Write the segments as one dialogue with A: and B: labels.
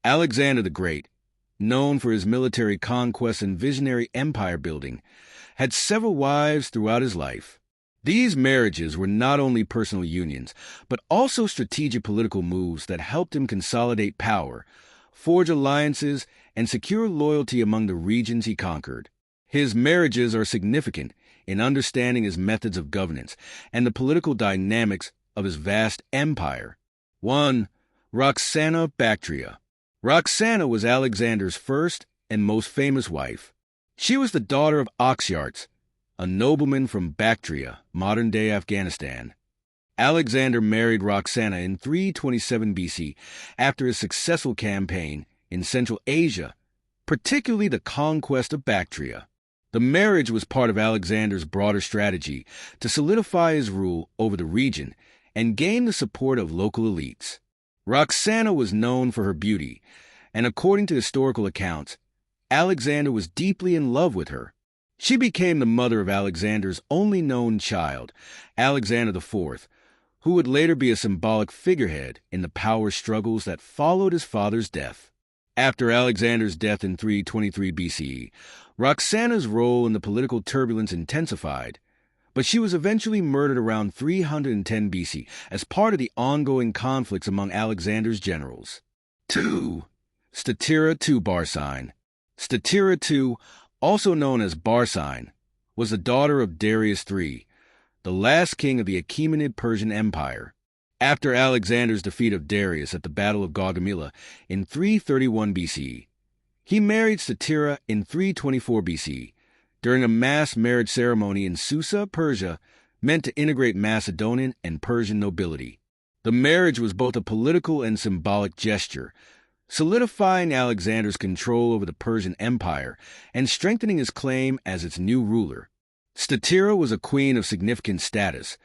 A: Alexander the Great, known for his military conquests and visionary empire building, had several wives throughout his life. These marriages were not only personal unions, but also strategic political moves that helped him consolidate power, forge alliances, and secure loyalty among the regions he conquered. His marriages are significant in understanding his methods of governance and the political dynamics of his vast empire. 1. Roxana Bactria. Roxana was Alexander's first and most famous wife. She was the daughter of Oxyartes, a nobleman from Bactria, modern-day Afghanistan. Alexander married Roxana in 327 BC after a successful campaign in Central Asia, particularly the conquest of Bactria. The marriage was part of Alexander's broader strategy to solidify his rule over the region and gain the support of local elites. Roxana was known for her beauty, and according to historical accounts, Alexander was deeply in love with her. She became the mother of Alexander's only known child, Alexander IV, who would later be a symbolic figurehead in the power struggles that followed his father's death. After Alexander's death in 323 BCE, Roxana's role in the political turbulence intensified, but she was eventually murdered around 310 BC as part of the ongoing conflicts among Alexander's generals. 2. Statira II Barsine. Statira II, also known as Barsine, was the daughter of Darius III, the last king of the Achaemenid Persian Empire. After Alexander's defeat of Darius at the Battle of Gaugamela in 331 BC, he married Statira in 324 BC during a mass marriage ceremony in Susa, Persia, meant to integrate Macedonian and Persian nobility. The marriage was both a political and symbolic gesture, solidifying Alexander's control over the Persian Empire and strengthening his claim as its new ruler. Statira was a queen of significant status,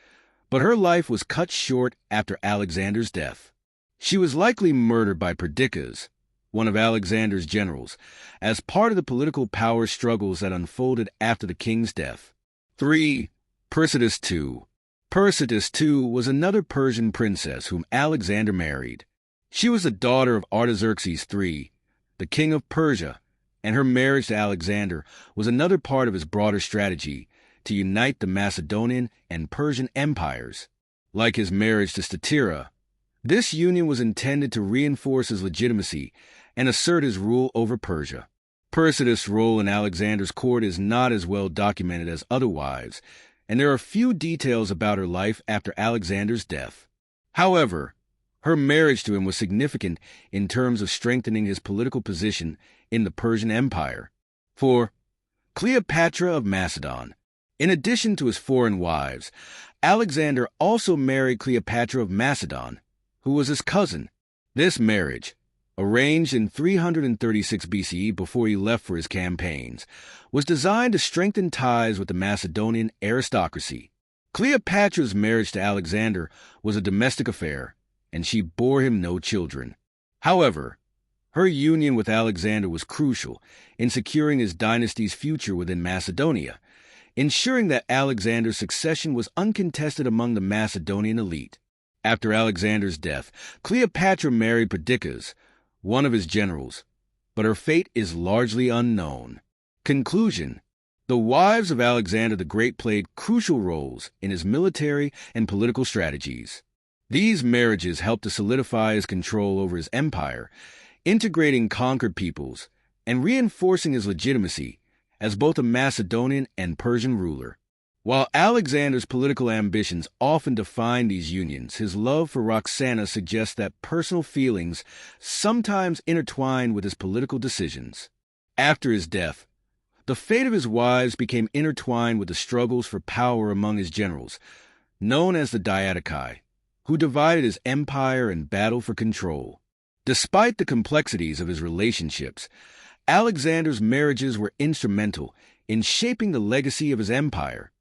A: but her life was cut short after Alexander's death. She was likely murdered by Perdiccas, one of Alexander's generals, as part of the political power struggles that unfolded after the king's death. 3. Persidas II. Persidas II was another Persian princess whom Alexander married. She was the daughter of Artaxerxes III, the king of Persia, and her marriage to Alexander was another part of his broader strategy to unite the Macedonian and Persian empires. Like his marriage to Statira, this union was intended to reinforce his legitimacy and assert his rule over Persia. Persidas' role in Alexander's court is not as well documented as other wives, and there are few details about her life after Alexander's death. However, her marriage to him was significant in terms of strengthening his political position in the Persian Empire. 4. Cleopatra of Macedon. In addition to his foreign wives, Alexander also married Cleopatra of Macedon, who was his cousin. This marriage, arranged in 336 BCE before he left for his campaigns, was designed to strengthen ties with the Macedonian aristocracy. Cleopatra's marriage to Alexander was a domestic affair, and she bore him no children. However, her union with Alexander was crucial in securing his dynasty's future within Macedonia, ensuring that Alexander's succession was uncontested among the Macedonian elite. After Alexander's death, Cleopatra married Perdiccas, one of his generals, but her fate is largely unknown. Conclusion: the wives of Alexander the Great played crucial roles in his military and political strategies. These marriages helped to solidify his control over his empire, integrating conquered peoples and reinforcing his legitimacy as both a Macedonian and Persian ruler. While Alexander's political ambitions often defined these unions, his love for Roxana suggests that personal feelings sometimes intertwined with his political decisions. After his death, the fate of his wives became intertwined with the struggles for power among his generals, known as the Diadochi, who divided his empire and battled for control. Despite the complexities of his relationships, Alexander's marriages were instrumental in shaping the legacy of his empire.